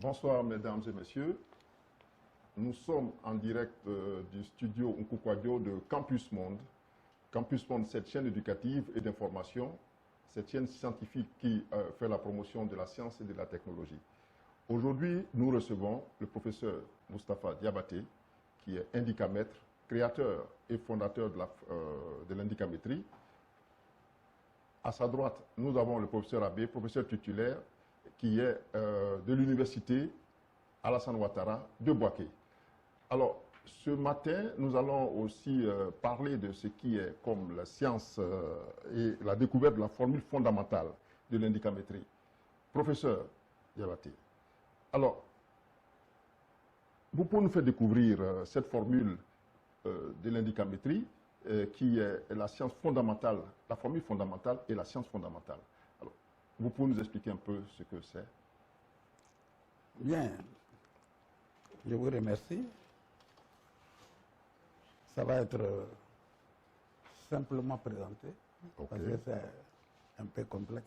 Bonsoir mesdames et messieurs. Nous sommes en direct du studio Nkukwadio de Campus Monde. Campus Monde, cette chaîne éducative et d'information, cette chaîne scientifique qui fait la promotion de la science et de la technologie. Aujourd'hui, nous recevons le professeur Moustapha Diabaté, qui est indicamètre, créateur et fondateur de l'indicamétrie. À sa droite, nous avons le professeur Abbé, professeur titulaire, qui est de l'université Alassane Ouattara de Bouaké. Alors, ce matin, nous allons aussi parler de ce qui est comme la science et la découverte de la formule fondamentale de l'indicamétrie. Professeur Diabaté, alors, vous pouvez nous faire découvrir cette formule de l'indicamétrie qui est la science fondamentale, la formule fondamentale et la science fondamentale. Alors, vous pouvez nous expliquer un peu ce que c'est? Bien, je vous remercie. Ça va être simplement présenté, parce que c'est un peu complexe.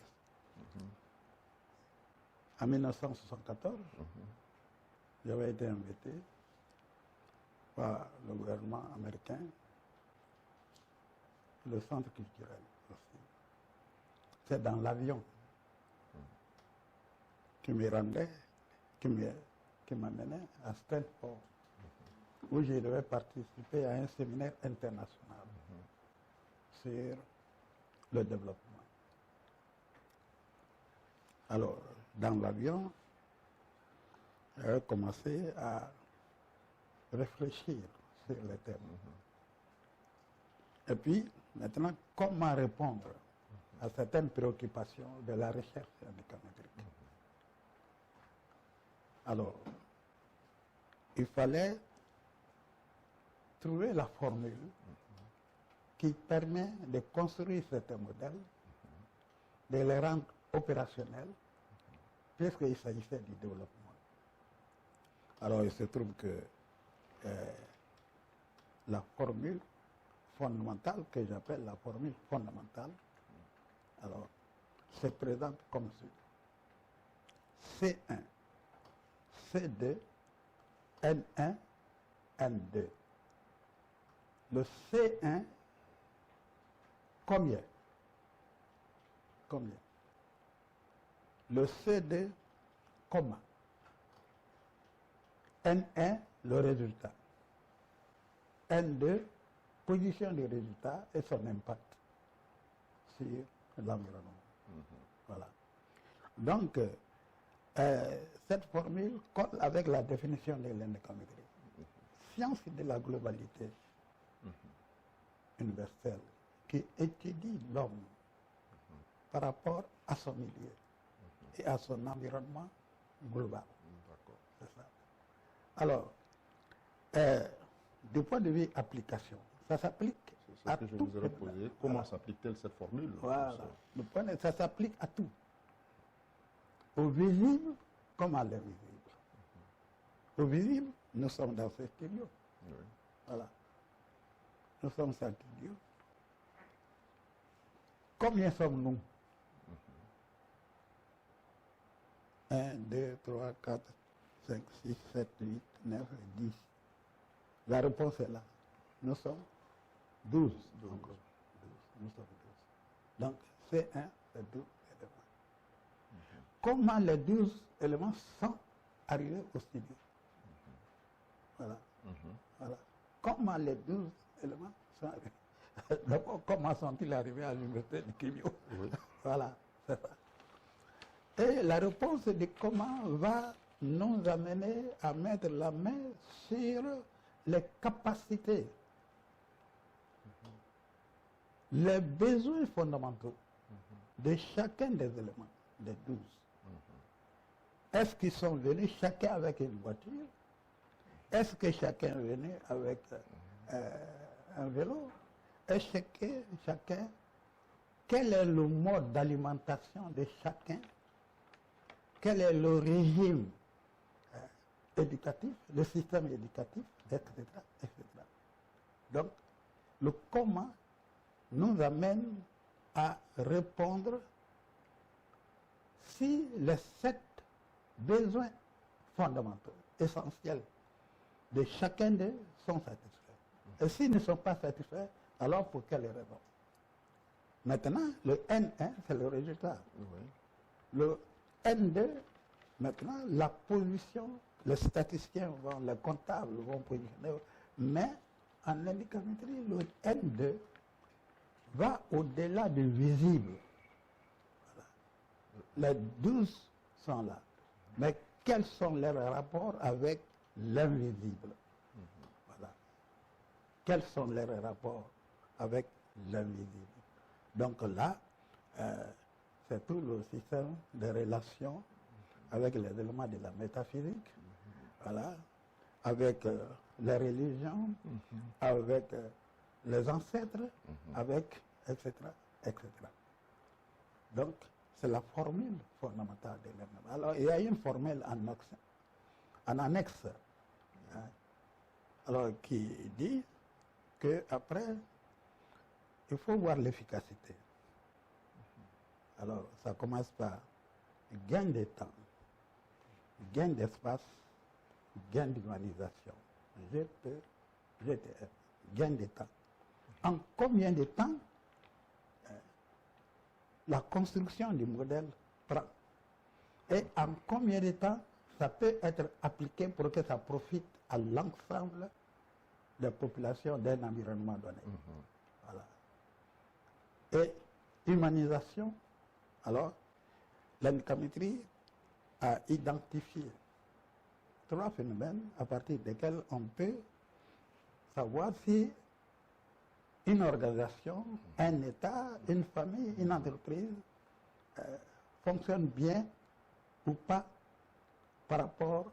En 1974, j'avais été invité par le gouvernement américain, le centre culturel aussi. C'est dans l'avion qui me rendait, qui m'amenait à Stanford, où je devais participer à un séminaire international sur le développement. Alors, dans l'avion, j'ai commencé à réfléchir sur les thèmes. Et puis, maintenant, comment répondre à certaines préoccupations de la recherche indicamétrique? Alors, il fallait trouver la formule qui permet de construire certains modèles, de les rendre opérationnels, puisqu'il s'agissait du développement. Alors, il se trouve que la formule fondamentale, que j'appelle la formule fondamentale, alors, se présente comme suit. C1, C2, N1, N2. Le C1, combien? Combien? Le C2, comment? N1, le résultat. N2, position du résultat et son impact sur l'environnement. Voilà. Donc, cette formule colle avec la définition de l'indicamétrie. Science de la globalité universelle qui étudie l'homme par rapport à son milieu et à son environnement global. C'est ça. Alors, du point de vue application, ça s'applique à tout. C'est ce que je vous ai posé. Comment s'applique-t-elle cette formule? Voilà. Ça s'applique à tout. Au visible comme à l'invisible. Au visible, nous sommes dans ce studio. Voilà. Nous sommes dans ce studio. Combien sommes-nous? 1, 2, 3, 4, 5, 6, 7, 8, 9, 10. La réponse est là. Nous sommes 12. Nous sommes 12. Donc, c'est 1, c'est 12 éléments. Comment les 12 éléments sont arrivés au studio? Voilà. Voilà. Comment les 12 éléments sont arrivés? D'abord, comment sont-ils arrivés à l'université de Kimio? Voilà, c'est ça. Et la réponse de comment va nous amener à mettre la main sur les capacités, les besoins fondamentaux de chacun des éléments, des 12. Est-ce qu'ils sont venus chacun avec une voiture? Est-ce que chacun est venu avec un vélo? Et chacun, quel est le mode d'alimentation de chacun? Quel est le régime éducatif, le système éducatif, etc., etc. Donc, le comment nous amène à répondre si les 7 besoins fondamentaux, essentiels de chacun d'eux sont satisfaits. Et s'ils ne sont pas satisfaits, alors pour quelle raison? Maintenant, le N1, c'est le résultat. Oui. Le N2, maintenant, la position, les statisticiens les comptables vont positionner, mais en indicamétrie, le N2 va au-delà du visible. Voilà. Les 12 sont là. Mais quels sont leurs rapports avec l'invisible? Voilà. Quels sont leurs rapports avec l'invisible? Donc là, c'est tout le système de relations avec les éléments de la métaphysique, voilà, avec les religions, avec les ancêtres, avec, etc., etc. Donc, c'est la formule fondamentale de l'ENM. Alors, il y a une formule en annexe, hein, alors, qui dit qu'après, il faut voir l'efficacité. Alors, ça commence par gain de temps, gain d'espace, gain d'humanisation. GTF, gain de temps. En combien de temps la construction du modèle prend? Et en combien de temps ça peut être appliqué pour que ça profite à l'ensemble des populations d'un environnement donné? Voilà. Et humanisation, alors, l'endométrie a identifié 3 phénomènes à partir desquels on peut savoir si une organisation, un État, une famille, une entreprise fonctionne bien ou pas par rapport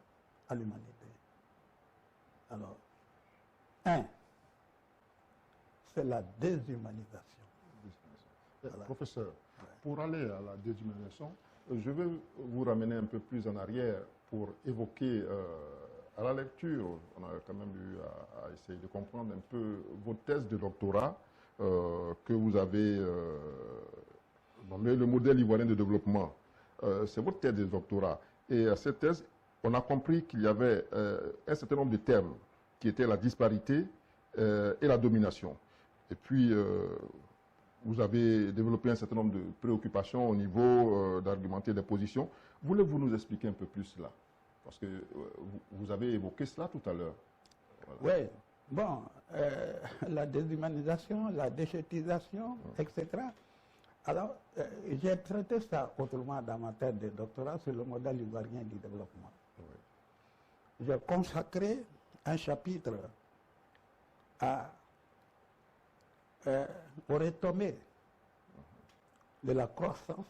à l'humanité. Alors, 1, c'est la déshumanisation. Voilà. Professeur, pour aller à la déshumanisation, je vais vous ramener un peu plus en arrière pour évoquer, à la lecture, on a quand même eu à essayer de comprendre un peu votre thèse de doctorat que vous avez nommé le modèle ivoirien de développement. C'est votre thèse de doctorat. Et à cette thèse, on a compris qu'il y avait un certain nombre de termes qui étaient la disparité et la domination. Et puis, vous avez développé un certain nombre de préoccupations au niveau d'argumenter des positions. Voulez-vous nous expliquer un peu plus cela? Parce que vous avez évoqué cela tout à l'heure. Voilà. Oui, bon, la déshumanisation, la déchétisation, etc. Alors, j'ai traité ça autrement dans ma thèse de doctorat sur le modèle ivoirien du développement. Oui. J'ai consacré un chapitre aux retombées de la croissance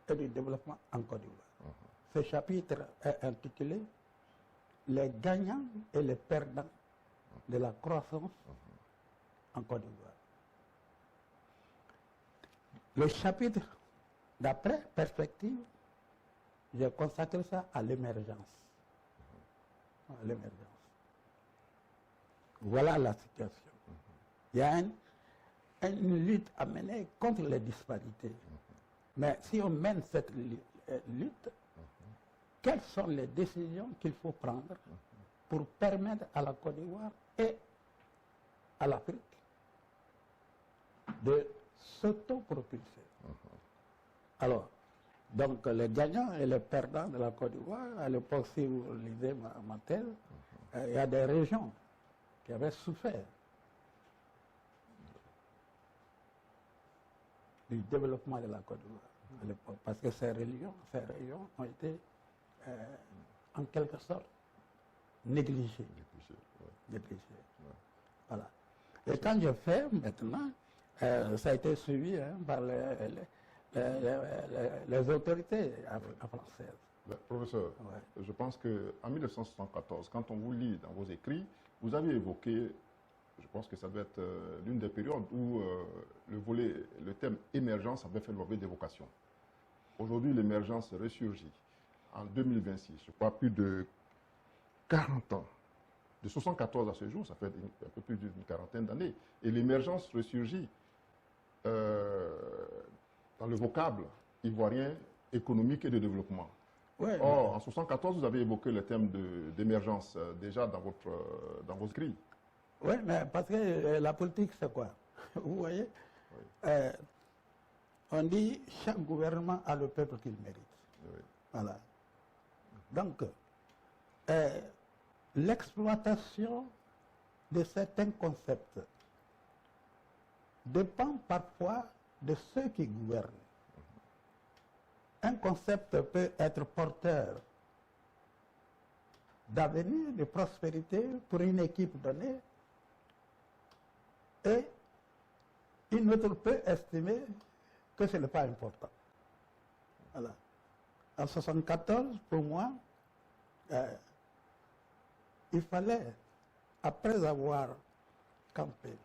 et du développement en Côte d'Ivoire. Ce chapitre est intitulé « Les gagnants et les perdants de la croissance en Côte d'Ivoire ». Le chapitre d'après, perspective, j'ai consacré ça à l'émergence. Voilà la situation. Il y a une lutte à mener contre les disparités. Mais si on mène cette lutte, quelles sont les décisions qu'il faut prendre pour permettre à la Côte d'Ivoire et à l'Afrique de s'auto-propulser? Alors, donc les gagnants et les perdants de la Côte d'Ivoire, à l'époque, si vous lisez ma thèse, il y a des régions qui avaient souffert du développement de la Côte d'Ivoire à l'époque, parce que ces régions ont été en quelque sorte négligées. Voilà. Et quand je fais maintenant, ça a été suivi par les autorités françaises. Professeur, je pense qu'en 1974, quand on vous lit dans vos écrits, vous avez évoqué, je pense que ça doit être l'une des périodes où le thème émergence avait fait l'objet d'évocation. Aujourd'hui, l'émergence ressurgit. En 2026, je crois plus de 40 ans. De 1974 à ce jour, ça fait un peu plus d'une quarantaine d'années. Et l'émergence ressurgit dans le vocable ivoirien économique et de développement. Ouais, Or, en 1974, vous avez évoqué le thème d'émergence déjà dans vos écrits. oui, mais parce que la politique, c'est quoi? Vous voyez, on dit chaque gouvernement a le peuple qu'il mérite. Oui. Voilà. Donc, l'exploitation de certains concepts dépend parfois de ceux qui gouvernent. Un concept peut être porteur d'avenir, de prospérité pour une équipe donnée, et une autre peut estimer que ce n'est pas important. Voilà. En 1974, pour moi, il fallait, après avoir campé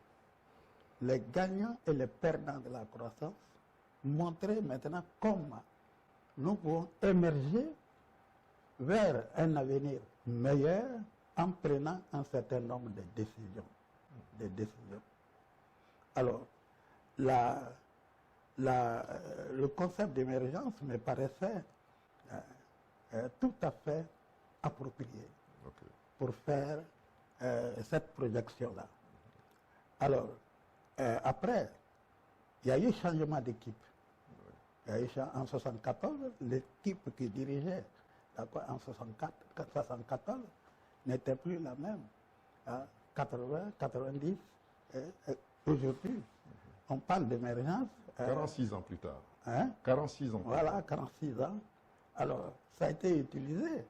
les gagnants et les perdants de la croissance, montrer maintenant comment nous pouvons émerger vers un avenir meilleur en prenant un certain nombre de décisions. Alors, le concept d'émergence me paraissait tout à fait approprié pour faire cette projection-là. Alors, après, il y a eu changement d'équipe. En 1974, l'équipe qui dirigeait en 1974 n'était plus la même. 80, 90, aujourd'hui, on parle d'émergence. 46 ans plus tard. Hein? 46 ans plus tard. Voilà, 46 ans. Alors, ça a été utilisé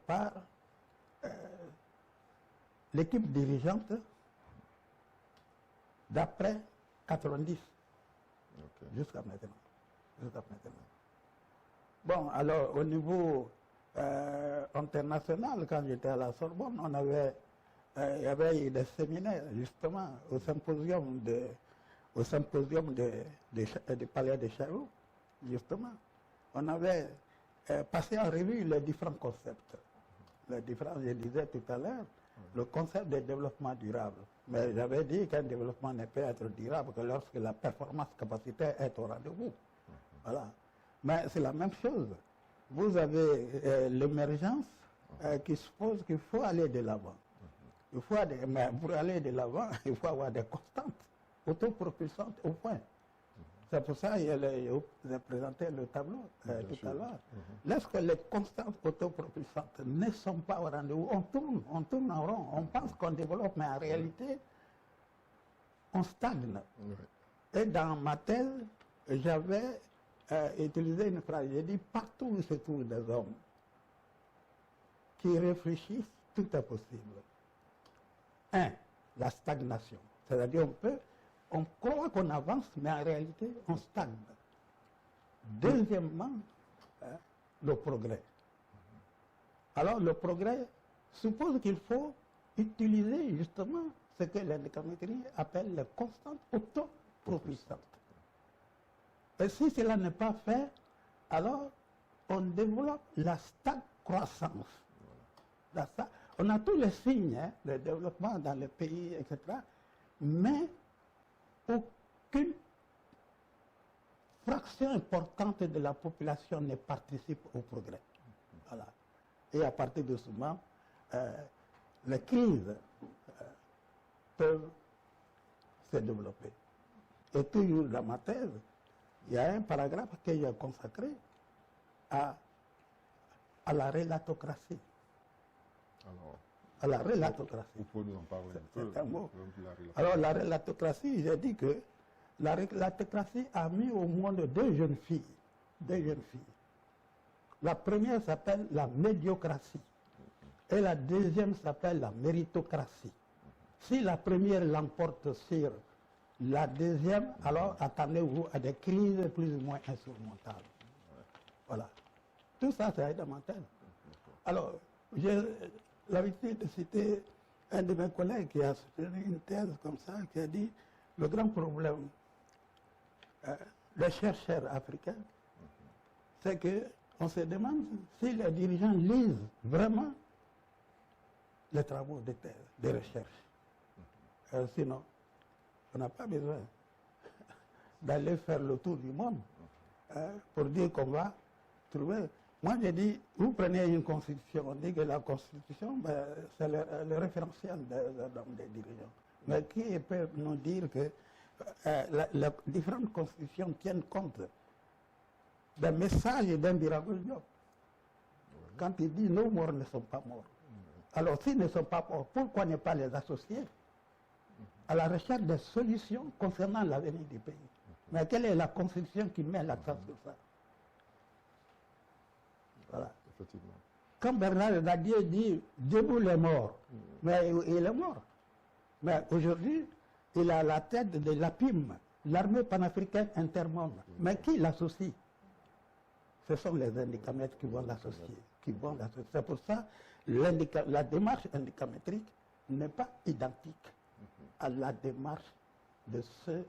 par l'équipe dirigeante d'après 90 jusqu'à maintenant. Bon, alors au niveau international, quand j'étais à la Sorbonne, il y avait des séminaires justement au symposium du Palais de Chaillot, justement. On avait passé en revue les différents concepts. Je disais tout à l'heure, le concept de développement durable. Mais j'avais dit qu'un développement ne peut être durable que lorsque la performance capacitaire est au rendez-vous. Voilà. Mais c'est la même chose. Vous avez l'émergence qui suppose qu'il faut aller de l'avant. Mais pour aller de l'avant, il faut avoir des constantes autopropulsantes au point. C'est pour ça que j'ai présenté le tableau tout à l'heure. Lorsque les constantes autopropulsantes ne sont pas au rendez-vous, on tourne en rond, on pense qu'on développe, mais en réalité, on stagne. Et dans ma thèse, j'avais utilisé une phrase, j'ai dit, partout où se trouvent des hommes qui réfléchissent, tout est possible. 1. La stagnation. C'est-à-dire, on croit qu'on avance, mais en réalité, on stagne. Deuxièmement, le progrès. Alors, le progrès suppose qu'il faut utiliser justement ce que l'indicamétrie appelle les constantes autopropulsantes. Et si cela n'est pas fait, alors on développe la stag-croissance. On a tous les signes de développement dans les pays, etc. Mais aucune fraction importante de la population ne participe au progrès. Voilà. Et à partir de ce moment, les crises peuvent se développer. Et toujours dans ma thèse, il y a un paragraphe que j'ai consacré à la relatocratie. Alors, à la relatocratie. vous pouvez nous en parler un peu. C'est un mot. Alors, la relatocratie, j'ai dit que la relatocratie a mis au monde deux jeunes filles. La première s'appelle la médiocratie et la deuxième s'appelle la méritocratie. Si la première l'emporte sur la deuxième, alors attendez-vous à des crises plus ou moins insurmontables. Voilà. Tout ça, c'est dans ma thèse. Alors, j'ai l'habitude de citer un de mes collègues qui a soutenu une thèse comme ça, qui a dit le grand problème des chercheurs africains, c'est qu'on se demande si les dirigeants lisent vraiment les travaux de thèse, de recherche. Sinon, on n'a pas besoin d'aller faire le tour du monde pour dire qu'on va trouver. Moi, j'ai dit, vous prenez une constitution, on dit que la constitution, ben, c'est le référentiel des dirigeants. Mais qui peut nous dire que les différentes constitutions tiennent compte des messages d'un Birago Diop? Quand il dit nos morts ne sont pas morts. Alors, s'ils ne sont pas morts, pourquoi ne pas les associer à la recherche des solutions concernant l'avenir du pays? Mais quelle est la constitution qui met l'accent sur ça? Voilà. Effectivement. Quand Bernard Dadier dit debout les morts, mais il est mort. Mais aujourd'hui, il a la tête de l'APIM, l'armée panafricaine intermonde. Mais qui l'associe? Ce sont les indicamètres qui vont l'associer. C'est pour ça la démarche indicamétrique n'est pas identique à la démarche de ceux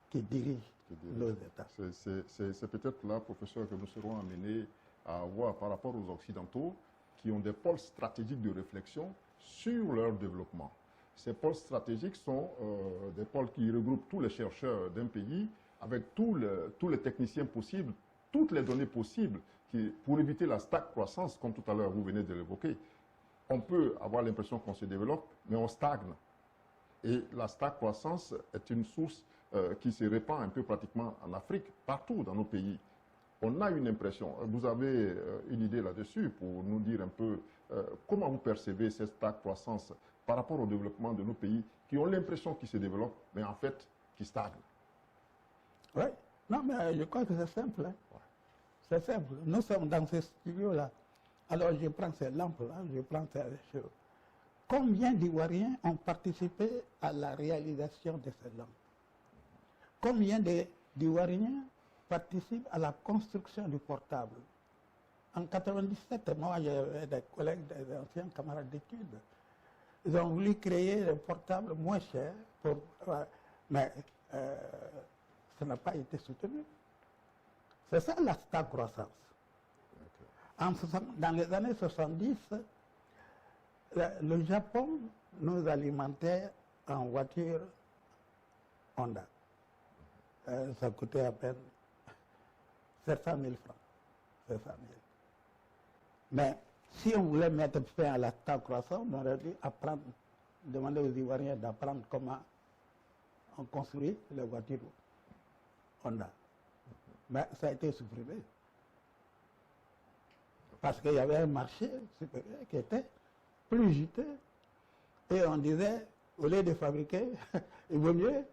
qui dirigent nos États. C'est peut-être là, professeur, que nous serons amenés à voir par rapport aux Occidentaux qui ont des pôles stratégiques de réflexion sur leur développement. Ces pôles stratégiques sont des pôles qui regroupent tous les chercheurs d'un pays avec tous les techniciens possibles, toutes les données possibles pour éviter la croissance, comme tout à l'heure vous venez de l'évoquer. On peut avoir l'impression qu'on se développe, mais on stagne. Et la croissance est une source qui se répand un peu pratiquement en Afrique, partout dans nos pays. On a une impression, vous avez une idée là-dessus pour nous dire un peu comment vous percevez cette croissance par rapport au développement de nos pays qui ont l'impression qu'ils se développent, mais en fait qui stagnent. Oui, non, mais je crois que c'est simple. Hein. Ouais. C'est simple. Nous sommes dans ce studio-là. Alors je prends ces lampes-là, je prends ces choses. Combien d'Ivoiriens ont participé à la réalisation de ces lampes? Combien d'Ivoiriens participent à la construction du portable? En 1997, moi, j'avais des collègues, des anciens camarades d'études. Ils ont voulu créer des portables moins chers, mais ça n'a pas été soutenu. C'est ça la croissance. Dans les années 70, le Japon nous alimentait en voitures Honda. Ça coûtait à peine 700 000 francs. 700 000. Mais si on voulait mettre fin à la croissance, on aurait dû demander aux Ivoiriens d'apprendre comment on construit les voitures Honda. Mais ça a été supprimé. Parce qu'il y avait un marché supérieur qui était plus juteux. Et on disait, au lieu de fabriquer, il vaut mieux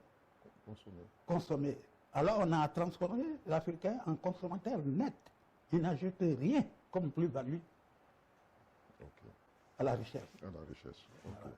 consommer. Alors on a transformé l'Africain en consommateur net. Il n'ajoute rien comme plus-value à la richesse. À la richesse. Okay.